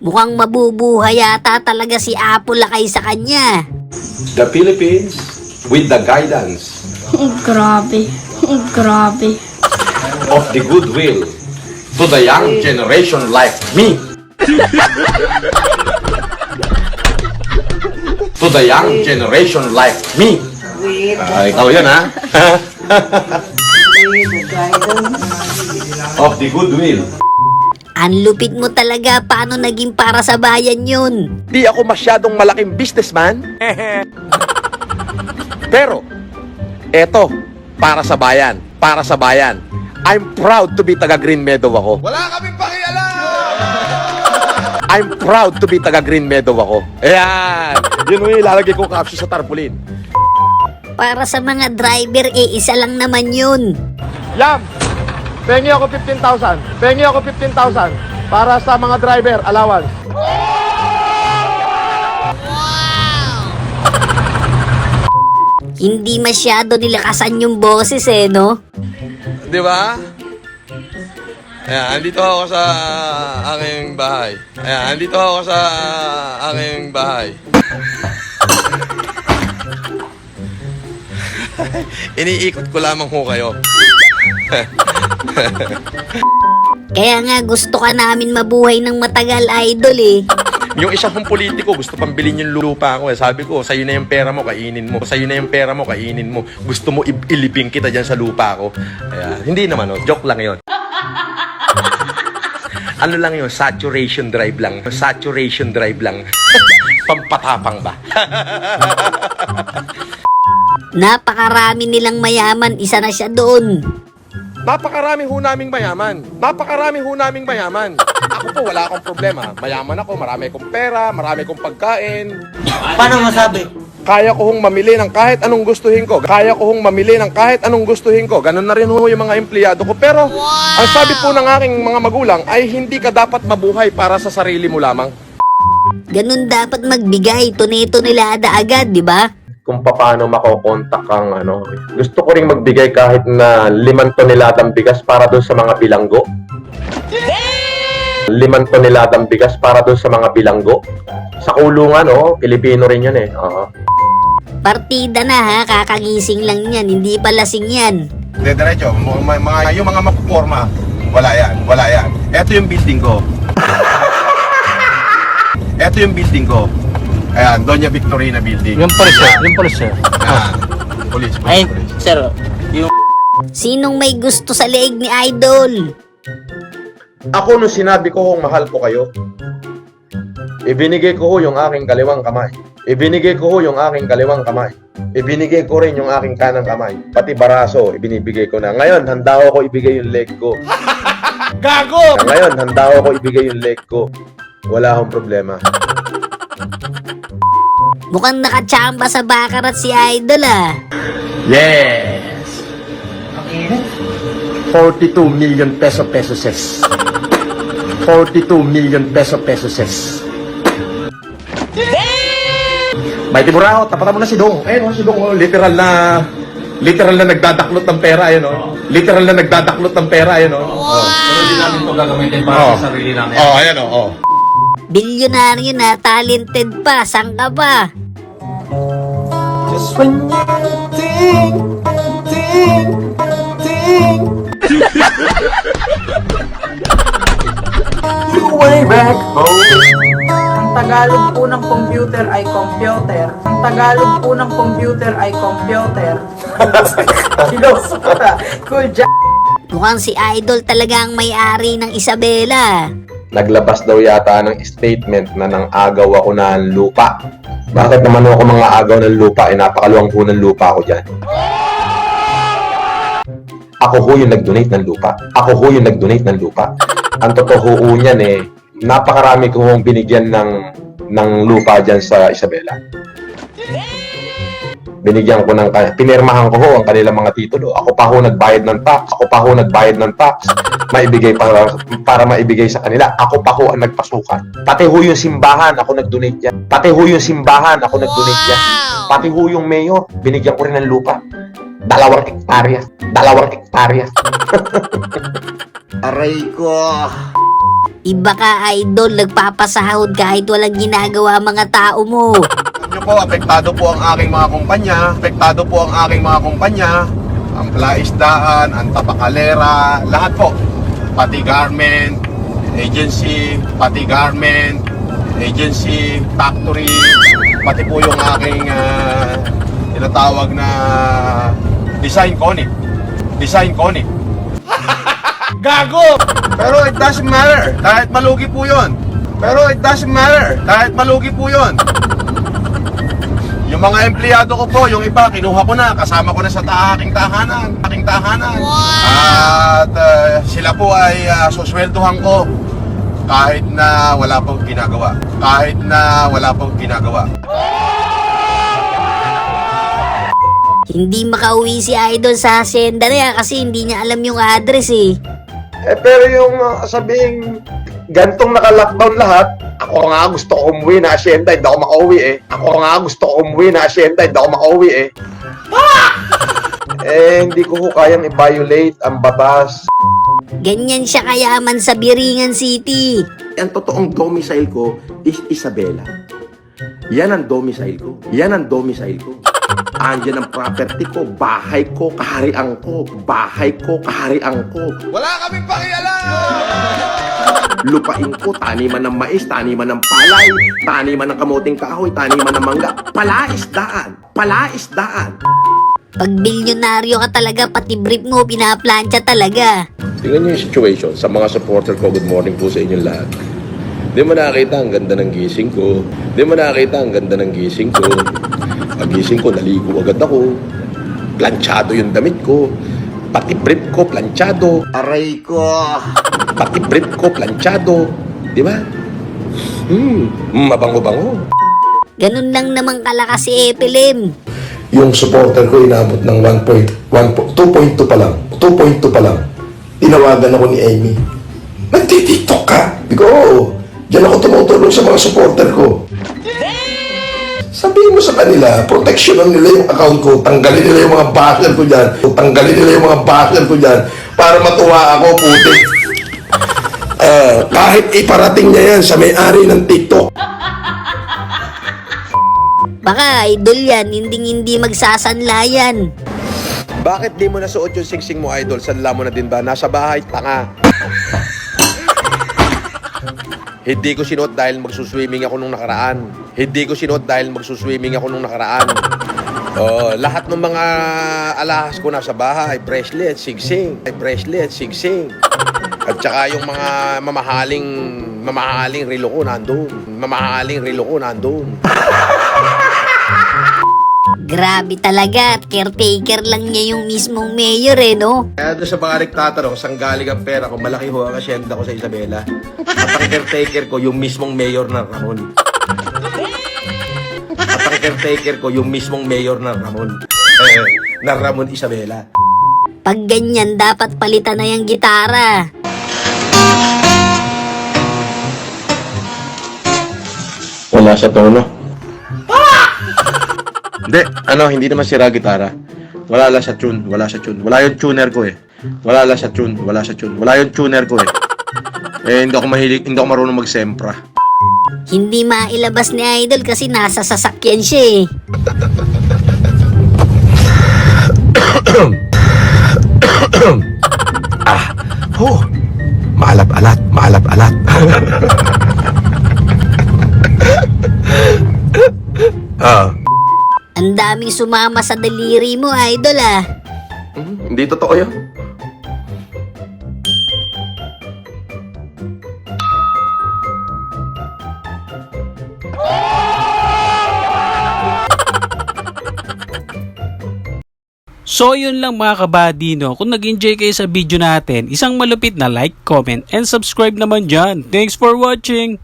Mukhang mabubuhay yata talaga si Apolakay sa kanya. The Philippines with the guidance Grabe. Grabe. of the goodwill to the young generation like me. To the young generation like me. Ikaw yun, ha? Of the goodwill. Ang lupit mo talaga, paano naging para sa bayan yun? Di ako masyadong malaking businessman. Pero, eto, para sa bayan. Para sa bayan. I'm proud to be taga Green Meadow ako. Wala kaming pakialam! I'm proud to be taga Green Meadow ako. Ayan. Yun yung ilalagay ko caption sa tarpaulin. Para sa mga driver, isa lang naman yun. Yam! Pengi ako 15,000. Pengi ako 15,000 para sa mga driver allowance. Hindi masyado nilakasan yung boses no? Di ba? Ayan, andito ako sa aking bahay. Ayan, andito ako sa aking bahay. Iniikot ko lamang ho kayo. Kaya nga gusto ka namin mabuhay ng matagal, idol Yung isang kong politiko, gusto pang bilhin yung lupa ko. Sabi ko, sa'yo na yung pera mo, kainin mo. Sa'yo na yung pera mo, kainin mo. Gusto mo iliping kita dyan sa lupa ko. Ayan. Hindi naman, joke lang yon. Ano lang yun, saturation drive lang. Saturation drive lang. Pampatapang ba? Napakarami nilang mayaman, isa na siya doon. Napakarami ho naming mayaman. Napakarami ho naming mayaman. Ako po, wala akong problema. Mayaman ako, marami akong pera, marami akong pagkain. Paano masabi? Kaya ko hong mamili ng kahit anong gustuhin ko. Kaya ko hong mamili ng kahit anong gustuhin ko. Ganun na rin ho yung mga empleyado ko. Pero, ang sabi po ng aking mga magulang ay hindi ka dapat mabuhay para sa sarili mo lamang. Ganun dapat magbigay, tunay-tunilada agad, di ba? Kung paano makokontak ang gusto ko ring magbigay kahit na 5 toneladang bigas para doon sa mga bilanggo. 5 toneladang bigas para doon sa mga bilanggo. Sa kulungan, Pilipino rin yun Partida na ha, kakagising lang yan, hindi pa lasing yan. Diretso, yung mga mapuporma, wala yan. Ito yung building ko. Ito yung building ko. Ayan, Doña Victorina Building. Yung police, yung police. Police. Ay, sir, yung Sinong may gusto sa leeg ni Idol? Ako nung sinabi ko kung mahal ko kayo, ibinigay ko yung aking kaliwang kamay. Ibinigay ko yung aking kaliwang kamay. Ibinigay ko rin yung aking kanang kamay. Pati baraso, ibinibigay ko na. Ngayon, handa ako ibigay yung leg ko. Gago! Ngayon, handa ako ibigay yung leg ko. Wala akong problema. Mukhang nakachamba sa bakarat si Idol Yes! 42 million peso ses. 42 million peso ses. May Timurao, tapatan mo na si Dong. Ayun si Dong, literal na nagdadaklot ng pera, Literal na nagdadaklot ng pera, Pero hindi namin ito gagamitin para sa sarili namin. ayan. Bilyonaryo na, talented pa, saan ka ba? Just when you think You way back home. Ang Tagalog po ng computer ay computer. Ang Tagalog po ng computer ay computer. Cool job. Mukhang si Idol talaga ang may-ari ng Isabela. Naglabas daw yata ng statement na nang agaw ako ng lupa. Bakit naman ako mga agaw ng lupa? Napakaluwang po ng lupa ako dyan. Ako ho yung nag-donate ng lupa. Ako ho yung nag-donate ng lupa. Ang totoo ho niyan napakarami ko hong binigyan ng lupa dyan sa Isabela. Binigyan ko pinirmahan ko ho ang kanilang mga titulo. Ako pa ho nagbayad ng tax. Maibigay para maibigay sa kanila. Ako pa ho ang nagpasukan. Pati ho yung simbahan, ako nag-donate yan. Pati ho yung mayor, binigyan ko rin ng lupa. 2 hektarya. 2 hektarya. aray ko. Iba ka, idol, nagpapasahod kahit walang ginagawa mga tao mo. Nyo po, apektado po ang aking mga kumpanya. Apektado po ang aking mga kumpanya. Ang plaisdaan, ang tapakalera, lahat po. Pati garment, agency, pati garment, agency, factory, pati po yung aking tinatawag na design conic. Design conic. Gago! Pero it doesn't matter. Kahit malugi po yun. Pero it doesn't matter. Kahit malugi po yun. Yung mga empleyado ko po, yung iba, kinuha ko na. Kasama ko na sa aking tahanan. Aking tahanan. At sila po ay susweldohan ko kahit na wala pong ginagawa. Kahit na wala pong ginagawa. Hindi makauwi si idol sa hacienda na yan kasi hindi niya alam yung address eh. Pero yung sabihing gantong naka-lockdown lahat, ako nga gusto ko umuwi na asyenda, hindi ako makauwi eh. Ako nga gusto ko umuwi na asyenda, hindi ako makauwi eh. Hindi ko kayang i-violate ang batas. Ganyan siya kayaman sa Biringan City. Ang totoong domicile ko is Isabela. Yan ang domicile ko. Yan ang domicile ko. Andyan ang property ko, bahay ko, kaharian ko. Bahay ko, kaharian ko. Wala kaming pakialam! Lupain ko, taniman ng mais, taniman ng palay, taniman ng kamuting kahoy, taniman ng mangga. Palaisdaan! Palaisdaan! Pag bilyonaryo ka talaga, pati brief mo, pinaplansya talaga. Tingnan niyo yung situation sa mga supporter ko. Good morning po sa inyong lahat. Di mo nakakita ang ganda ng gising ko. Di mo nakakita ang ganda ng gising ko. Pagising ko, naligo agad ako. Planchado yung damit ko. Pati brief ko, planchado. Aray ko. Pati brief ko, planchado. Di ba? Mabango-bango. Ganun lang naman kalakas si Epelim. Yung supporter ko inabot ng 2.2 pa lang. 2.2 pa lang. Tinawagan ako ni Amy. Nagtitiktok ka? Bigo, diyan ako tumutulong sa mga supporter ko. Sabihin mo sa kanila, proteksyonan nila yung account ko, tanggalin nila yung mga basher ko dyan, tanggalin nila yung mga basher ko dyan, para matuwa ako, putik. Kahit iparating niya yan sa may-ari ng TikTok. Baka idol yan, hindi magsasanla yan. Bakit di mo nasuot yung singsing mo, idol? Sanla mo na din ba? Nasa bahay, tanga. Hindi ko sinuot dahil magsuswimming ako nung nakaraan. Hindi ko sinuot dahil magsuswimming ako nung nakaraan. Lahat ng mga alahas ko nasa bahay, bracelet, singsing. Bracelet, singsing. At saka yung mga mamahaling relo ko nandun. Mamahaling relo ko nandun. Grabe talaga at caretaker lang niya yung mismong mayor eh, no? Kaya doon sa mga nagtatanong, saan galing ang pera ko, malaki ho ang asyenda ko sa Isabela. At ang caretaker ko, yung mismong mayor ng Ramon. At ang caretaker ko, yung mismong mayor ng Ramon. ng Ramon Isabela. Pag ganyan, dapat palitan na yung gitara. Wala sa tono. Hindi naman sira gitara. Wala lang sa tune, wala sa tune. Wala yung tuner ko eh. Wala lang sa tune, wala sa tune. Wala yung tuner ko eh. Hindi ako marunong mag-sempra. Hindi mailabas ni Idol kasi nasa sasakyan siya eh. Maalap-alat, maalap-alat. Ang daming sumama sa daliri mo, Idol ah. Hindi totoo yun. So yun lang mga kabady, no? Kung nag-enjoy kayo sa video natin, isang malupit na like, comment, and subscribe naman dyan. Thanks for watching!